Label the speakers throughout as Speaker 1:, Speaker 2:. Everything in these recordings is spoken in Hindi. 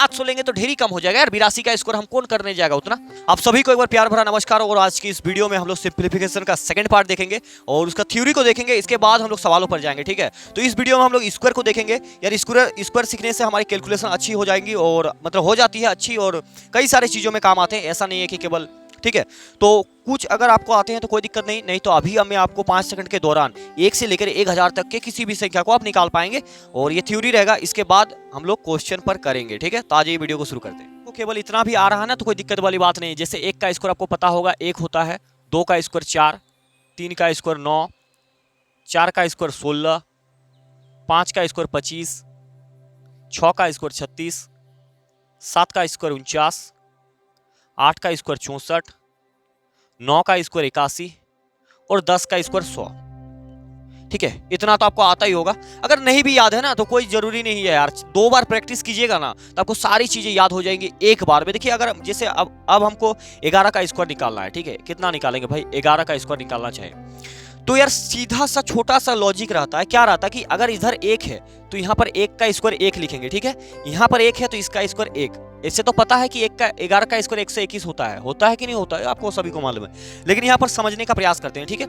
Speaker 1: 700 लेंगे तो ढेरी कम हो जाएगा यार, 82 का स्कोर हम कौन करने जाएगा उतना। आप सभी को एक बार प्यार भरा नमस्कार। और आज की इस वीडियो में हम लोग सिंप्लीफिकेशन का सेकंड पार्ट देखेंगे और उसका थ्योरी को देखेंगे, इसके बाद हम लोग सवालों पर जाएंगे, ठीक है। तो इस वीडियो में हम लोग स्क्वायर को देखेंगे यार, स्क्वायर सीखने से हमारी कैलकुलेशन अच्छी हो जाएंगी और मतलब हो जाती है अच्छी, और कई सारी चीज़ों में काम आते हैं, ऐसा नहीं है कि केवल, ठीक है। तो कुछ अगर आपको आते हैं तो कोई दिक्कत नहीं तो अभी मैं आपको 5 सेकंड के दौरान 1 से लेकर 1000 तक के किसी भी संख्या को आप निकाल पाएंगे और ये थ्योरी रहेगा। इसके बाद हम लोग क्वेश्चन पर करेंगे, ठीक है। तो आज ये वीडियो को शुरू करते हैं। तो केवल इतना भी आ रहा है ना तो कोई दिक्कत वाली बात नहीं। जैसे 1 का स्क्वायर आपको पता होगा 1 होता है, 2 का स्क्वायर 4, 3 का स्क्वायर 9, 4 का स्क्वायर 16, 5 का स्क्वायर 25, 6 का स्क्वायर 36, 7 का स्क्वायर 49, 8 का स्क्वायर 64, 9 का स्क्वायर 81 और 10 का स्क्वायर 100, ठीक है। इतना तो आपको आता ही होगा। अगर नहीं भी याद है ना तो कोई जरूरी नहीं है यार, 2 बार प्रैक्टिस कीजिएगा ना तो आपको सारी चीजें याद हो जाएंगी एक बार में। देखिए अगर जैसे अब हमको 11 का स्क्वायर निकालना है, ठीक है। कितना निकालेंगे भाई, 11 का स्क्वायर निकालना चाहिए तो यार सीधा सा छोटा सा लॉजिक रहता है। क्या रहता है कि अगर इधर 1 है तो यहाँ पर 1 का स्क्वायर 1 लिखेंगे, ठीक है। यहाँ पर 1 है तो इसका स्क्वायर 1। इससे तो पता है कि 11 का स्क्वायर 121 होता है कि नहीं होता है, आपको सभी को मालूम है। लेकिन यहाँ पर समझने का प्रयास करते हैं, ठीक है।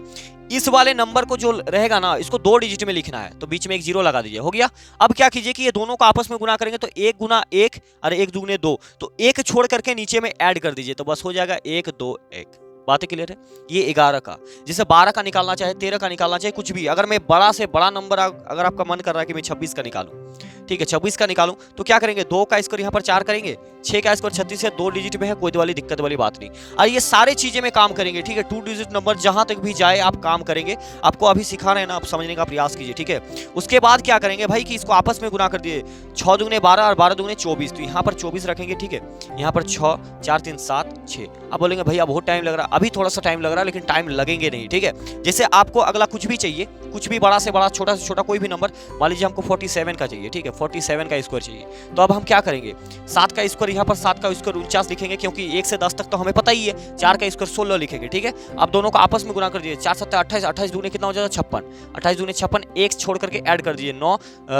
Speaker 1: इस वाले नंबर को जो रहेगा ना इसको 2 डिजिट में लिखना है तो बीच में एक 0 लगा दीजिए, हो गया। अब क्या कीजिए कि ये दोनों को आपस में गुना करेंगे तो 1 गुना 1 और 1 दूगुने 2, तो 1 छोड़ करके नीचे में ऐड कर दीजिए तो बस हो जाएगा 1 2 1। बातें क्लियर है। ये 11 का, जैसे 12 का निकालना चाहे, 13 का निकालना चाहे, कुछ भी। अगर मैं बड़ा से बड़ा नंबर अगर आपका मन कर रहा है कि मैं 26 का निकालूं, ठीक है, 26 का निकालूं तो क्या करेंगे, 2 का स्क्वायर यहाँ पर 4 करेंगे, 6 का स्क्वायर 36 है, 2 डिजिट में है, कोई वाली दिक्कत वाली बात नहीं। और ये सारे चीजें में काम करेंगे, ठीक है। 2 डिजिट नंबर जहां तक भी जाए आप काम करेंगे। आपको अभी सिखा रहे हैं ना, आप समझने का प्रयास कीजिए, ठीक है। उसके बाद क्या करेंगे भाई कि इसको आपस में गुना कर दिए, 6 दूगुने 12 और 12 दूगुने 24, तो यहाँ पर 24 रखेंगे, ठीक है। यहाँ पर 6 4 3 7 6। अब बोलेंगे भैया बहुत टाइम लग रहा है, अभी थोड़ा सा टाइम लग रहा है लेकिन टाइम लगेंगे नहीं, ठीक है। जैसे आपको अगला कुछ भी चाहिए, कुछ भी बड़ा से बड़ा छोटा से छोटा कोई भी नंबर, मान लीजिए हमको 47 का चाहिए, ठीक है, 47 का स्क्वायर चाहिए। तो अब हम क्या करेंगे, 7 का स्क्वायर यहाँ पर 7 का स्क्वायर 49 लिखेंगे, क्योंकि 1 से 10 तक तो हमें पता ही है। 4 का स्क्वायर 16 लिखेंगे, ठीक है। अब दोनों को आपस में गुना कर दीजिए, 4 7 28, 28 दूनी कितना हो जाएगा 56, 28 दूनी 56, 1 छोड़ करके ऐड कर दीजिए 9,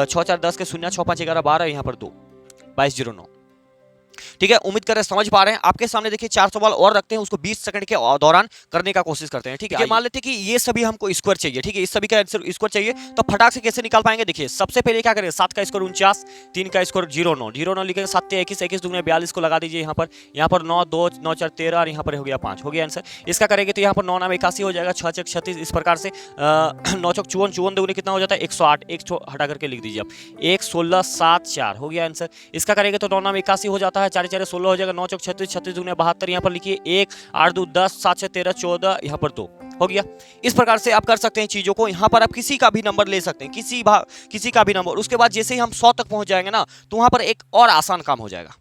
Speaker 1: 6 4 10 के 0, 6 5 11 12, यहाँ पर 2, 2209, ठीक है। उम्मीद कर रहे समझ पा रहे हैं। आपके सामने देखिए 4 सवाल और रखते हैं, उसको 20 सेकंड के दौरान करने का कोशिश करते हैं, ठीक है। मान लेते हैं कि ये सभी हमको स्क्वायर चाहिए, ठीक है, इस सभी का आंसर स्क्वायर चाहिए, तो फटाक से कैसे निकाल पाएंगे। देखिए सबसे पहले क्या करें, 7 का स्क्वायर 49, 3 का स्क्वायर 09 लिखेंगे, 7 21, 21 दूनी 42 को लगा दीजिए यहाँ पर 9 2 9 4 13 और यहाँ पर हो गया 5, हो गया आंसर। इसका करेंगे तो यहाँ पर 9 9 81 हो जाएगा, 6 6 36, इस प्रकार से 9 चौक 54, 54 दूनी कितना हो जाता है 108, 1 हटा करके लिख दीजिए आप 1 16 7 4, हो गया आंसर। इसका करेंगे तो 9 9 81 हो जाता है, 4 4 16 हो जाएगा, 9 चौक 36, 36 दूनी 72, यहाँ पर लिखिए 1 8 2 10, 7 6 13 14, यहाँ पर 2, हो गया। इस प्रकार से आप कर सकते हैं चीजों को। यहाँ पर आप किसी का भी नंबर ले सकते हैं, किसी का भी नंबर। उसके बाद जैसे ही हम 100 तक पहुंच जाएंगे ना तो वहां पर एक और आसान काम हो जाएगा।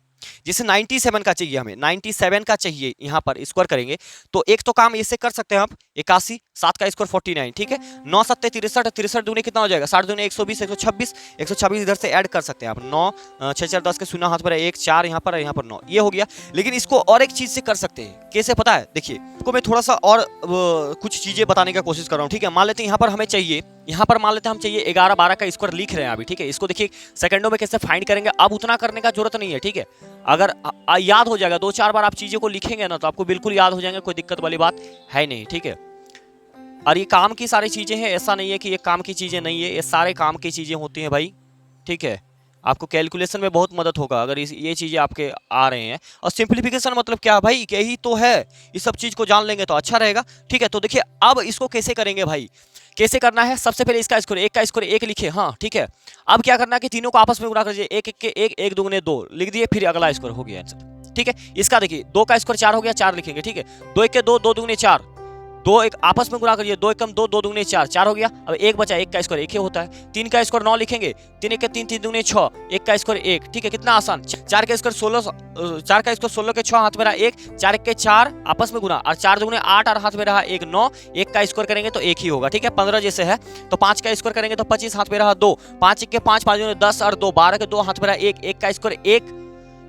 Speaker 1: जैसे 97 का चाहिए, हमें 97 का चाहिए, यहाँ पर स्क्वायर करेंगे तो एक तो काम ऐसे कर सकते हैं आप 81, 7 का स्क्वायर 49, ठीक है। 9 7 63, 63 दूनी कितना हो जाएगा 60 दूनी 120, 126 इधर से ऐड कर सकते हैं आप। 9 6 4 10 के 0 हाथ पर 1 4, यहाँ पर 9, ये हो गया। लेकिन इसको और एक चीज से कर सकते हैं, कैसे पता है, देखिए आपको मैं थोड़ा सा और कुछ चीजें बताने की कोशिश कर रहा हूँ, ठीक है। मान लेते हैं यहाँ पर हमें चाहिए, यहाँ पर मान लेते हैं हम चाहिए 11 12 का स्क्वायर लिख रहे हैं अभी, ठीक है। इसको देखिए सेकंडों में कैसे फाइंड करेंगे, अब उतना करने का जरूरत नहीं है, ठीक है। अगर याद हो जाएगा, 2 4 बार आप चीजें को लिखेंगे ना तो आपको बिल्कुल याद हो जाएंगे, कोई दिक्कत वाली बात है नहीं, ठीक है। और ये काम की सारी चीजें हैं, ऐसा नहीं है कि ये काम की चीजें नहीं है, ये सारे काम की चीजें होती हैं भाई, ठीक है। आपको कैलकुलेशन में बहुत मदद होगा अगर ये चीजें आपके आ रहे हैं। और सिंप्लीफिकेशन मतलब क्या भाई, यही तो है, इस सब चीज को जान लेंगे तो अच्छा रहेगा, ठीक है। तो देखिए अब इसको कैसे करेंगे भाई, कैसे करना है। सबसे पहले इसका स्क्वायर 1 का स्क्वायर 1 लिखे, हाँ ठीक है। अब क्या करना है कि तीनों को आपस में गुणा कर दीजिए, 1 1 के 1, 1 दूगुने 2 लिख दिए, फिर अगला स्क्वायर, हो गया आंसर, ठीक है। इसका देखिए 2 का स्क्वायर 4 हो गया, 4 लिखेंगे, ठीक है। 2 1 के 2, 2 दूगुने 4, 2 1 आपस में गुणा करिए, 2 1 2, 2 दूगुने 4, 4 हो गया। अब 1 बचा, 1 का स्क्वायर 1 ही होता है। 3 का स्क्वायर 9 लिखेंगे, 3 1 के 3, 3 दूगुने 6, 1 का स्क्वायर 1, ठीक है, कितना आसान। 4 का स्क्वायर 16, 4 का स्क्वायर 16 के 6 हाथ में रहा 1, 4 1 के 4 आपस में गुणा, और 4 दूगुने 8 और हाथ में रहा 1 9, 1 का स्क्वायर करेंगे तो 1 ही होगा, ठीक है। 15 जैसे है तो 5 का स्क्वायर करेंगे तो 25 हाथ में रहा 2, 5 1 के 5, 5 दूगुने 10 और 2 12 के 2 हाथ में रहा 1, 1 का स्क्वायर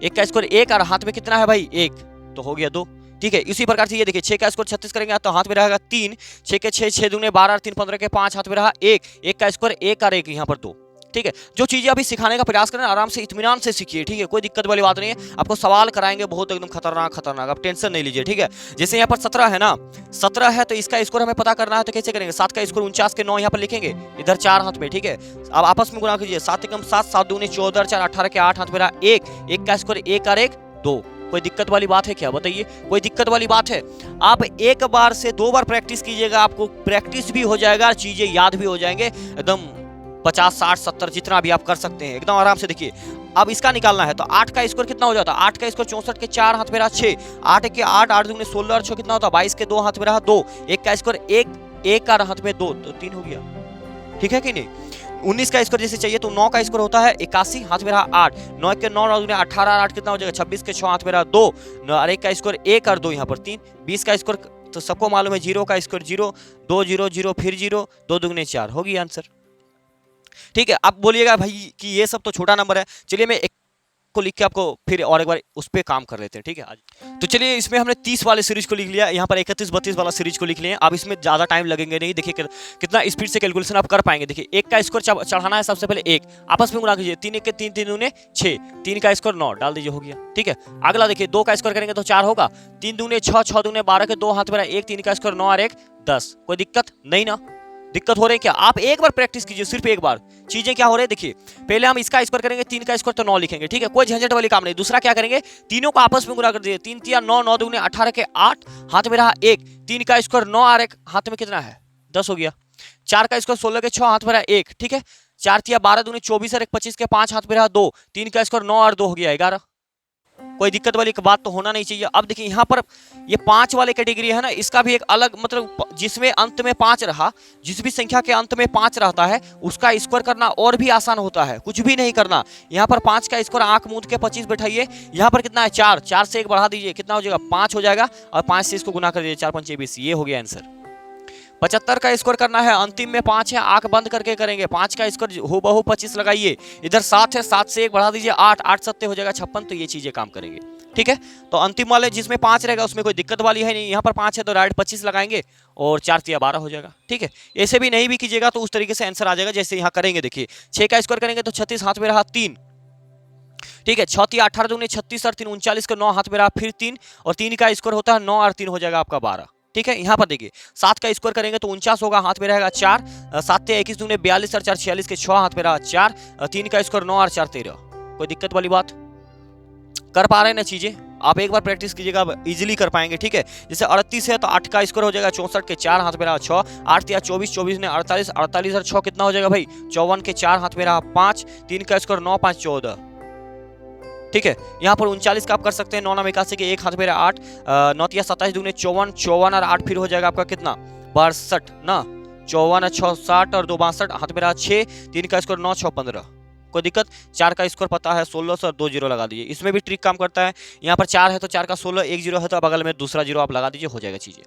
Speaker 1: 1 का स्क्वायर 1 और हाथ में कितना है भाई 1, तो हो गया 2, ठीक है। इसी प्रकार से ये देखिए 6 का स्क्वायर 36 करेंगे तो हाथ में रहेगा 3, 6 के 6, 6 दूने 12 और 3 15 के 5 हाथ में रहा 1, 1 का स्क्वायर 1 और 1 यहाँ पर 2, ठीक है। जो चीजें अभी सिखाने का प्रयास करें आराम से इत्मीनान से सीखिए, ठीक है, कोई दिक्कत वाली बात नहीं है। आपको सवाल कराएंगे बहुत एकदम खतरनाक, आप टेंशन नहीं लीजिए, ठीक है। जैसे यहाँ पर 17 है ना, 17 है तो इसका स्कोर हमें पता करना है, तो कैसे करेंगे? 7 का स्कोर 49 के 9 यहाँ पर लिखेंगे, इधर 4 हाथ में, ठीक है। अब आपस में गुणा कीजिए, 7 एकम 7, 7 दूनी 14, 4 18 के 8 हाथ में रहा 1, 1 का स्कोर 1 और 1 2। कोई दिक्कत वाली बात है क्या? बताइए, कोई दिक्कत वाली बात है? आप एक बार से 2 बार प्रैक्टिस कीजिएगा, आपको प्रैक्टिस भी हो जाएगा, चीजें याद भी हो जाएंगे एकदम 50 60 70 जितना भी आप कर सकते हैं एकदम आराम से। देखिए अब इसका निकालना है तो 8 का स्कोर कितना हो जाता है? 8 का स्कोर 64 के 4 हाथ में रहा 6, 8 के 8, 8 दूनी 16 और 6 कितना होता है? 22 के 2 हाथ में रहा 2, 1 का स्कोर 1, 1 का हाथ में 2 तो 3 हो गया, ठीक है कि नहीं। 19 का स्कोर जैसे चाहिए तो 9 का स्कोर होता है 81, हाथ में रहा 8, 9 के 9 और 18 8 कितना हो जाएगा? 26 के 6 हाथ में रहा 2 और 1 का स्कोर 1 और 2 यहाँ पर 3, 20 का स्कोर तो सबको मालूम है 0 का स्कोर 0, 2 0 0 फिर 0, 2 दुगने 4 होगी आंसर, ठीक है। आप बोलिएगा भाई कि ये सब तो छोटा नंबर है, चलिए मैं एक को लिख के आपको फिर और एक बार उस पर काम कर लेते हैं, ठीक है। आज तो चलिए इसमें हमने 30 वाले सीरीज को लिख लिया, यहाँ पर 31 32 वाला सीरीज को लिख लिए। अब इसमें ज्यादा टाइम लगेंगे नहीं, देखिए कितना स्पीड से कैलकुलेशन आप कर पाएंगे। देखिए 1 का स्कोर चढ़ाना है सबसे पहले 1, आपस में गुणा कीजिए, 3 1 के 3 3 दूने 6, 3 का स्कोर 9 डाल दीजिए, हो गया, ठीक है। अगला देखिए 2 का स्कोर करेंगे तो 4 होगा, 3 दूने 6, 6 दूने 12 के 2 हाथ में 1, 3 का स्कोर 9 और 1 10। कोई दिक्कत नहीं ना? दिक्कत हो रही है क्या? आप एक बार प्रैक्टिस कीजिए, सिर्फ एक बार। चीजें क्या हो रही है देखिए, पहले हम इसका स्कोर करेंगे, 3 का स्कोर तो 9 लिखेंगे, ठीक है, कोई झंझट वाली काम नहीं। दूसरा क्या करेंगे, तीनों को आपस में गुणा कर दीजिए, 3 3 9, 9 दूने 18 के 8 हाथ में रहा 1, 3 का स्कोर 9 और 1 हाथ में कितना है? 10 हो गया। 4 का स्कोर 16 के 6 हाथ में रहा 1, ठीक है। 4 3 12 दूने 24 और 1 25 के 5 हाथ में रहा 2, 3 का स्कोर 9 और 2 हो गया 11। कोई दिक्कत वाली बात तो होना नहीं चाहिए। अब देखिए यहाँ पर ये 5 वाले कैटेगरी है ना, इसका भी एक अलग मतलब जिसमें अंत में 5 रहा, जिस भी संख्या के अंत में 5 रहता है उसका स्कोर करना और भी आसान होता है, कुछ भी नहीं करना। यहाँ पर 5 का स्कोर आंख मूंद के 25 बैठाइए, यहाँ पर कितना है 4, 4 से 1 बढ़ा दीजिए, कितना हो जाएगा? 5 हो जाएगा, और 5 से इसको गुना कर दीजिए, 4 5 20, ये हो गया आंसर। 75 का स्कोर करना है, अंतिम में 5 है, आंख बंद करके करेंगे। 5 का स्कोर हूबहू 25 लगाइए, इधर 7 है, 7 से 1 बढ़ा दीजिए 8, 8 7 हो जाएगा 56, तो ये चीजें काम करेंगे, ठीक है। तो अंतिम वाले जिसमें 5 रहेगा उसमें कोई दिक्कत वाली है नहीं, यहाँ पर 5 है तो डायरेक्ट 25 लगाएंगे और 4 3 12 हो जाएगा, ठीक है। ऐसे भी नहीं भी कीजिएगा तो उस तरीके से आंसर आ जाएगा जैसे यहाँ करेंगे। देखिए 6 का स्कोर करेंगे तो 36 हाथ में रहा 3, ठीक है, 6 3 18 दूनी 36 और 3 39 के 9 हाथ में रहा फिर 3, और 3 का स्कोर होता है 9 और 3 हो जाएगा आपका 12, ठीक है। यहाँ पर देखिए 7 का स्कोर करेंगे तो 49 होगा, हाथ में रहेगा 4, 7 21 दूने 42 और 4 46 के 6 हाथ में रहा 4, 3 का स्कोर 9 और 4 13। कोई दिक्कत वाली बात? कर पा रहे हैं ना चीजें? आप एक बार प्रैक्टिस कीजिएगा, इजीली कर पाएंगे, ठीक है। जैसे 38 है तो 8 का स्कोर हो जाएगा 64 के 4 हाथ में रहा 6, 8 या 24 24 ने 48, 48 और 6 कितना हो जाएगा भाई? 54 के 4 हाथ में रहा 5, 3 का स्कोर 9 5 14, ठीक है। यहाँ पर 39 का आप कर सकते हैं, 9 9 81 के 1 हाथ में रहा 8, 9 या 27 दूने 54, 54 और 8 फिर हो जाएगा आपका कितना? 62 ना, 54 और 6 60 और 2 62, हाथ में रहा 6, 3 का स्कोर 9 6 15। कोई दिक्कत? 4 का स्कोर पता है 16 और 2 जीरो लगा दीजिए, इसमें भी ट्रिक काम करता है। यहाँ पर 4 है तो 4 का 16, 1 जीरो है तो बगल में दूसरा जीरो आप लगा दीजिए, हो जाएगा चीजें,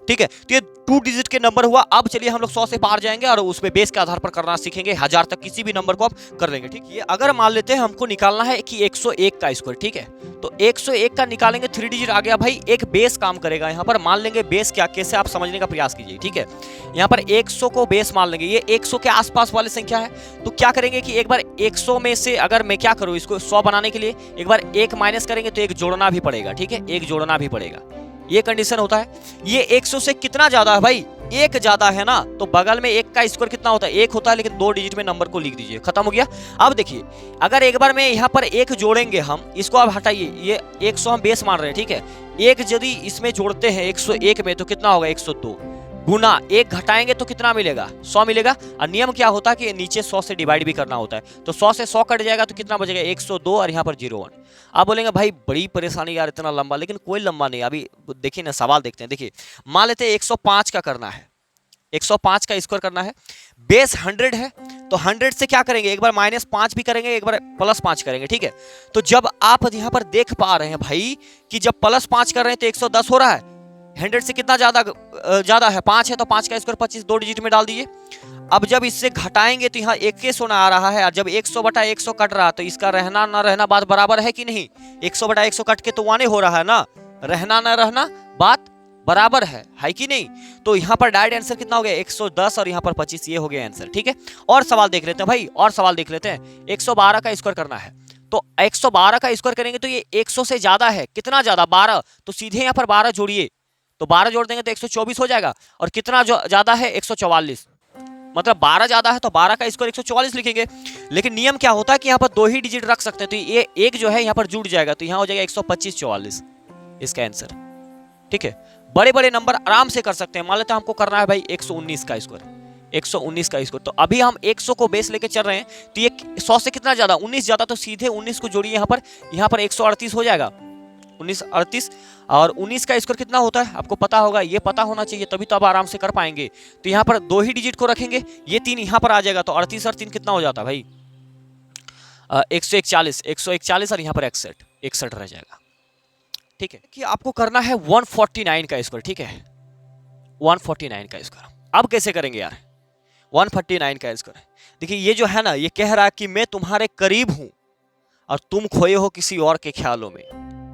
Speaker 1: ठीक है। तो ये 2 डिजिट के नंबर हुआ। अब चलिए हम लोग 100 से पार जाएंगे और उसमें बेस के आधार पर करना सीखेंगे, 1000 तक किसी भी नंबर को आप कर लेंगे, ठीक है। अगर मान लेते हैं हमको निकालना है कि 101 का स्कोर, ठीक है, तो 101 का निकालेंगे, 3 डिजिट आ गया भाई, एक बेस काम करेगा। यहाँ पर मान लेंगे बेस क्या, कैसे आप समझने का प्रयास कीजिए, ठीक है। यहाँ पर 100 को बेस मान लेंगे, ये 100 के आसपास वाली संख्या है, तो क्या करेंगे कि एक बार 100 में से अगर मैं क्या करूँ, इसको 100 बनाने के लिए एक बार 1 माइनस करेंगे तो 1 जोड़ना भी पड़ेगा, ठीक है, 1 जोड़ना भी पड़ेगा, ये कंडीशन होता है। ये 100 से कितना ज्यादा है भाई? 1 ज्यादा है ना, तो बगल में 1 का स्कोर कितना होता है? 1 होता है, लेकिन 2 डिजिट में नंबर को लिख दीजिए, खत्म हो गया। अब देखिए अगर एक बार में यहाँ पर 1 जोड़ेंगे हम, इसको आप हटाइए, ये 100 हम बेस मान रहे हैं, ठीक है। 1 यदि इसमें जोड़ते हैं 101 में तो कितना होगा? 102 गुना 1 घटाएंगे तो कितना मिलेगा? 100 मिलेगा। और नियम क्या होता है कि नीचे 100 से डिवाइड भी करना होता है, तो 100 से 100 कट जाएगा तो कितना बचेगा? 102 और यहाँ पर 01। आप बोलेंगे भाई बड़ी परेशानी यार, इतना लंबा, लेकिन कोई लंबा नहीं। अभी देखिए ना, सवाल देखते हैं। देखिए मान लेते हैं 105 का करना है, 105 का स्कोर करना है, बेस 100 है, तो 100 से क्या करेंगे? एक बार -5 भी करेंगे, एक बार +5 करेंगे, ठीक है। तो जब आप यहाँ पर देख पा रहे हैं भाई कि जब +5 कर रहे हैं तो 110 हो रहा है, 100 से कितना ज्यादा है? 5 है, तो 5 का स्कोर 25 2 डिजिट में डाल दीजिए। अब जब इससे घटाएंगे तो यहाँ 21 होना आ रहा है, और जब 100/100 कट रहा है तो इसका रहना ना रहना बात बराबर है कि नहीं? 100/100 कट के तो 1 हो रहा है ना, रहना ना रहना बात बराबर है कि नहीं? तो यहाँ पर डायरेक्ट आंसर कितना हो गया 110 और यहाँ पर 25, ये हो गया आंसर। ठीक है, और सवाल देख लेते हैं भाई, और सवाल देख लेते हैं। 112 का स्क्वायर करना है, तो 112 का स्क्वायर करेंगे तो ये 100 से ज्यादा है, कितना ज्यादा 12, तो सीधे यहाँ पर 12 जोड़िए, तो 12 जोड़ देंगे तो 124 हो जाएगा। और कितना जो ज्यादा है 144, मतलब 12 ज्यादा है तो 12 का स्क्वायर 144 लिखेंगे। लेकिन नियम क्या होता है कि यहाँ पर 2 ही डिजिट रख सकते हैं, तो ये एक जो है यहाँ पर जुड़ जाएगा, तो यहाँ हो जाएगा 125 44 इसका आंसर। ठीक है, बड़े बड़े नंबर आराम से कर सकते हैं। मान लेते हैं हमको करना है भाई 119 का स्क्वायर, 119 का स्क्वायर, तो अभी हम 100 को बेस लेके चल रहे हैं, तो ये 100 से कितना ज्यादा 19 ज्यादा, तो सीधे 19 को जोड़िए यहाँ पर 138 हो जाएगा, 19 38। और 19 का स्क्वायर कितना होता है आपको पता होगा, ये पता होना चाहिए, तभी तो आप आराम से कर पाएंगे। तो यहाँ पर 2 ही डिजिट को रखेंगे, ये 3 यहाँ पर आ जाएगा, तो 38 और 3 कितना हो जाता है भाई 141, 141 और यहाँ पर 61 रह जाएगा। ठीक है, कि आपको करना है 149 का स्क्वायर। ठीक है, 149 का स्क्वायर अब कैसे करेंगे यार 149 का स्क्वायर? देखिए ये जो है ना, ये कह रहा है कि मैं तुम्हारे करीब हूं और तुम खोए हो किसी और के ख्यालों में।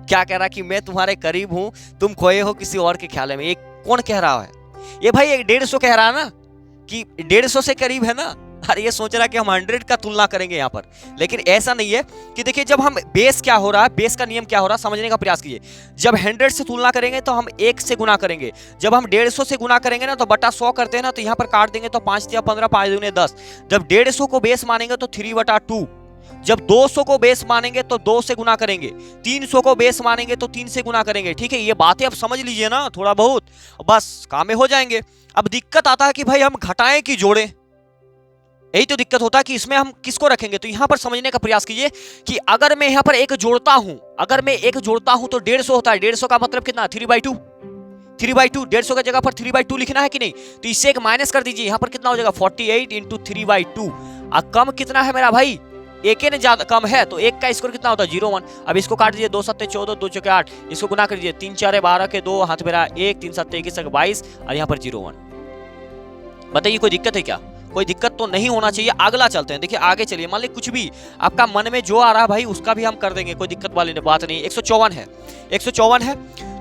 Speaker 1: क्या कह रहा है कि मैं तुम्हारे करीब हूं, तुम खोए हो किसी और के ख्यालों में। ये कौन कह रहा है? ये भाई 150 कह रहा है ना, कि 150 से करीब है ना। अरे ये सोच रहा है कि हम 100 का तुलना करेंगे यहाँ पर, लेकिन ऐसा नहीं है। कि देखिए जब हम बेस क्या हो रहा है, बेस का नियम क्या हो रहा है समझने का प्रयास कीजिए। जब 100 से तुलना करेंगे तो हम 1 से गुना करेंगे, जब हम 150 से गुना करेंगे ना तो बटा 100 करते हैं ना, तो यहाँ पर काट देंगे तो 5 या 15 5 दूने 10। जब 150 को बेस मानेंगे तो 3/2, जब 200 को बेस मानेंगे तो 2 से गुना करेंगे, 300 को बेस मानेंगे तो 3 से गुना करेंगे। ठीक है, ये बातें आप समझ लीजिए ना थोड़ा बहुत, बस काम में हो जाएंगे। अब दिक्कत आता है कि भाई हम घटाएं कि जोड़ें, यही तो दिक्कत होता है कि इसमें हम किसको रखेंगे। तो यहां पर समझने का प्रयास कीजिए कि अगर मैं यहां पर एक जोड़ता हूं, अगर मैं एक जोड़ता हूं तो 150 होता है। 150 का मतलब कितना 3/2, 3/2, 150 की जगह पर 3/2 लिखना है कि नहीं। तो इससे एक माइनस कर दीजिए, यहां पर कितना हो जाएगा 48 इंटू 3/2। और कम कितना है मेरा भाई, एक ने ज्यादा कम है, तो 1 का स्क्वायर कितना होता है 0 1। अब इसको काट दीजिए, 2 7 14, 2 4 8, इसको गुना कर दीजिए, 3 4 12 के 2 हाथ मेरा 1, 3 7 21 22 और यहाँ पर 0 1। बताइए कोई दिक्कत है क्या? कोई दिक्कत तो नहीं होना चाहिए। अगला चलते हैं, देखिए आगे चलिए। मान ली कुछ भी आपका मन में जो आ रहा है भाई उसका भी हम कर देंगे, कोई दिक्कत वाली बात नहीं। 154 है, 154 है,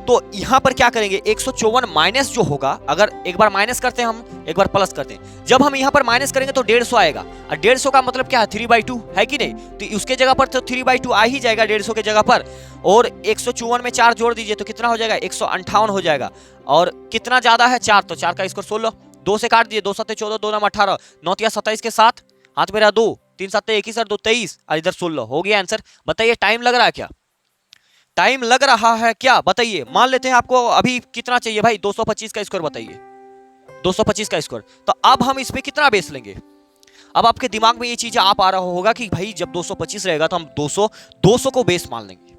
Speaker 1: तो यहाँ पर क्या करेंगे 154 माइनस जो होगा, अगर एक बार माइनस करते हैं हम, एक बार प्लस करते हैं। जब हम यहाँ पर माइनस करेंगे तो 150 आएगा, और 150 का मतलब क्या है 3/2 है कि नहीं। तो उसके जगह पर तो 3/2 आ ही जाएगा 150 के जगह पर, और 154 में 4 जोड़ दीजिए तो कितना हो जाएगा 158 हो जाएगा। और कितना ज्यादा है 4, तो 4 का स्क्वायर 16, 2 से काट दिए, 2 7 14, 2 9 18, 9 27 के साथ हाथ मेरा 2, 3 7 21 और 2 23 और इधर 16 हो गया आंसर। बताइए टाइम लग रहा है क्या? टाइम लग रहा है क्या बताइए? मान लेते हैं आपको अभी कितना चाहिए भाई 225 का स्क्वायर बताइए, 225 का स्क्वायर। तो अब हम इसमें कितना बेस लेंगे? अब आपके दिमाग में ये चीज आ पा रहा होगा कि भाई जब 225 रहेगा तो हम 200 को बेस मान लेंगे,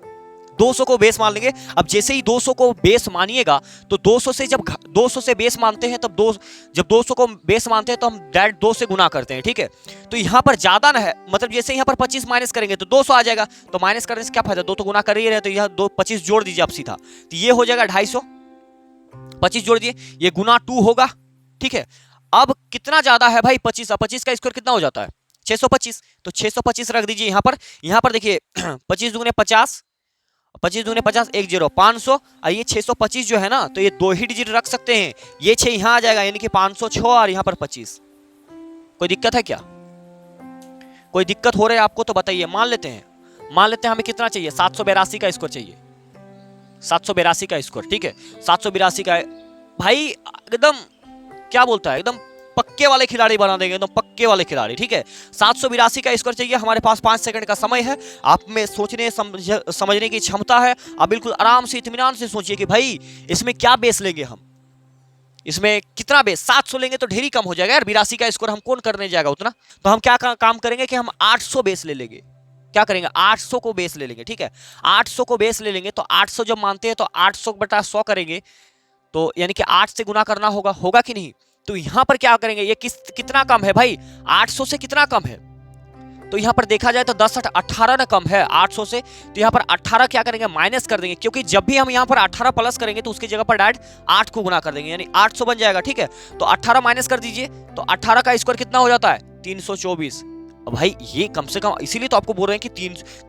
Speaker 1: 200 को बेस मान लेंगे। अब जैसे ही 200 को बेस मानिएगा तो 200 से जब 200 से बेस मानते हैं तब जब 200 को बेस मानते हैं तो हम डायरेक्ट 2 से गुना करते हैं। ठीक है, तो यहाँ पर ज्यादा ना है, मतलब जैसे यहाँ पर 25 माइनस करेंगे तो 200 आ जाएगा, तो माइनस करने से क्या फायदा, 2 तो गुना कर ही रहे, तो यहाँ 25 जोड़ दीजिए आप सीधा, तो ये हो जाएगा 250, 25 जोड़ दिए, ये गुना 2 होगा। ठीक है, अब कितना ज्यादा है भाई 25, 25 का स्क्वायर कितना हो जाता है 625, तो 625 रख दीजिए यहाँ पर देखिए 25 दूने 50, 25 दूने 50, 1 0 500, और ये 625 जो है ना, तो ये 2 ही डिजिट रख सकते हैं, ये 6 यहाँ आ जाएगा, यानी कि 506 और यहाँ पर 25। कोई दिक्कत है क्या? कोई दिक्कत हो रहा है आपको तो बताइए। मान लेते हैं हमें कितना चाहिए 782 का स्कोर चाहिए, 782 का स्कोर। ठीक है, 782 का भाई एकदम क्या बोलता है, एकदम पक्के वाले खिलाड़ी बना देंगे, एकदम पक्के वाले खिलाड़ी। ठीक है, 782 का स्कोर चाहिए, हमारे पास 5 सेकंड का समय है, आप में सोचने समझने की क्षमता है। आप बिल्कुल आराम से इत्मीनान से सोचिए कि भाई इसमें क्या बेस लेंगे हम, इसमें कितना बेस। 700 लेंगे तो ढेरी कम हो जाएगा यार, 82 का स्कोर हम कौन करने जाएगा उतना। तो हम क्या काम करेंगे कि हम 800 बेस ले लेंगे। क्या करेंगे 800 को बेस ले लेंगे। ठीक है, 800 को बेस ले लेंगे, तो 800 जब मानते हैं तो 800/100 करेंगे, तो यानी कि 8 से गुना करना होगा कि नहीं। तो यहां पर क्या करेंगे, ये कितना कम है भाई 800 से कितना कम है, तो यहां पर देखा जाए तो 10 18 ना कम है 800 से, तो यहां पर 18 क्या करेंगे माइनस कर देंगे, क्योंकि जब भी हम यहां पर 18 प्लस करेंगे तो उसकी जगह पर डायरेक्ट 8 को गुना कर देंगे, यानी 800 बन जाएगा। ठीक है, तो 18 माइनस कर दीजिए, तो 18 का स्क्वायर कितना हो जाता है 324, भाई ये कम से कम इसीलिए तो आपको बोल रहे हैं कि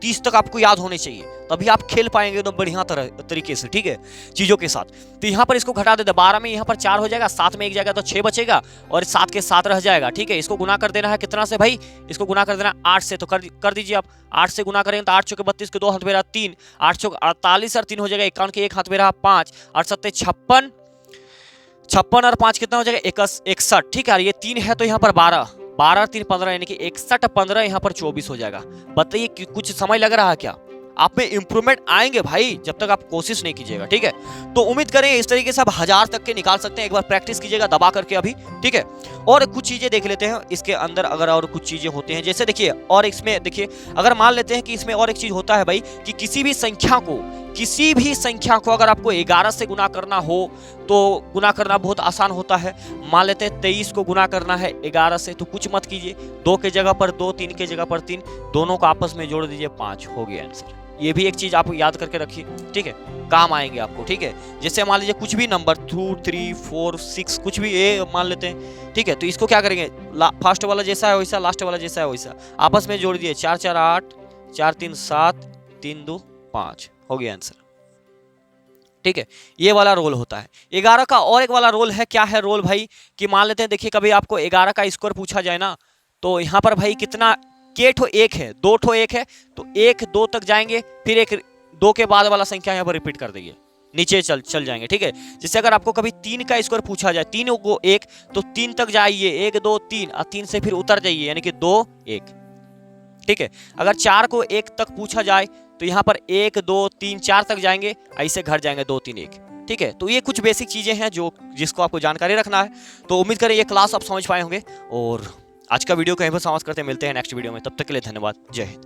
Speaker 1: 30 तक आपको याद होने चाहिए, तभी आप खेल पाएंगे एकदम बढ़िया तरीके से, ठीक है, चीजों के साथ। तो यहाँ पर इसको घटा देते, 12 में यहाँ पर 4 हो जाएगा, 7 में 1 जाएगा तो 6 बचेगा, और 7 के 7 रह जाएगा, ठीक है। इसको गुना कर देना है कितना से भाई, इसको गुना कर देना 8 से, तो कर दीजिए आप। 8 से गुना करेंगे तो 8 चौके 32 के 2 हाथ में रहा 3, 8 चौके 48 और 3 हो जाएगा 51 के 1 हाथ में रहा 5, 8 सत्ते 56, 56 और 5 कितना हो जाएगा 61, ठीक है। और ये 3 है तो यहाँ पर 12, 12 3 15 यानी कि 61, 15 यहाँ पर 24 हो जाएगा। बताइए कुछ समय लग रहा है क्या? आप में इंप्रूवमेंट आएंगे भाई जब तक आप कोशिश नहीं कीजिएगा, ठीक है। तो उम्मीद करें इस तरीके से आप 1000 तक के निकाल सकते हैं। एक बार प्रैक्टिस कीजिएगा दबा करके अभी, ठीक है। और कुछ चीजें देख लेते हैं इसके अंदर, अगर और कुछ चीजें होती हैं जैसे देखिए, और इसमें देखिए अगर मान लेते हैं कि इसमें और एक चीज होता है भाई कि किसी भी संख्या को अगर आपको 11 से गुना करना हो तो गुना करना बहुत आसान होता है। मान लेते हैं 23 को गुना करना है 11 से, तो कुछ मत कीजिए, 2 के जगह पर 2, 3 के जगह पर 3, दोनों को आपस में जोड़ दीजिए, 5 हो गया आंसर। ये भी एक चीज आप याद करके रखिए, ठीक है, काम आएंगे आपको, ठीक है। जैसे मान लीजिए कुछ भी नंबर 2, 3, 4, 6 कुछ भी ए मान लेते हैं, ठीक है। तो इसको क्या करेंगे, फर्स्ट वाला जैसा है वैसा, लास्ट वाला जैसा है वैसा, आपस में जोड़ दिए, 4 4 8, 4 3 7, 3 2 5, हो गया आंसर, ठीक है। ये वाला रोल होता है 11 का। और एक वाला रोल है, क्या है रोल भाई, कि मान लेते हैं देखिए कभी आपको 11 का स्कोर पूछा जाए ना, तो यहाँ पर भाई कितना, के ठो 1 है, 2 ठो 1 है, तो 1 2 तक जाएंगे, फिर 1 2 के बाद वाला संख्या यहाँ पर रिपीट कर देंगे, नीचे चल जाएंगे, ठीक है। जैसे अगर आपको कभी 3 का स्कोर पूछा जाए, 3 को 1, तो 3 तक जाइए, 1 2 3, और 3 से फिर उतर जाइए, यानी कि 2 1, ठीक है। अगर 4 को 1 तक पूछा जाए तो यहाँ पर 1 2 3 4 तक जाएंगे, ऐसे घर जाएंगे 2 3 1, ठीक है। तो ये कुछ बेसिक चीजें हैं जिसको आपको जानकारी रखना है। तो उम्मीद करें ये क्लास आप समझ पाए होंगे, और आज का वीडियो कहीं पर समाप्त करते हैं, मिलते हैं नेक्स्ट वीडियो में, तब तक के लिए धन्यवाद, जय हिंद।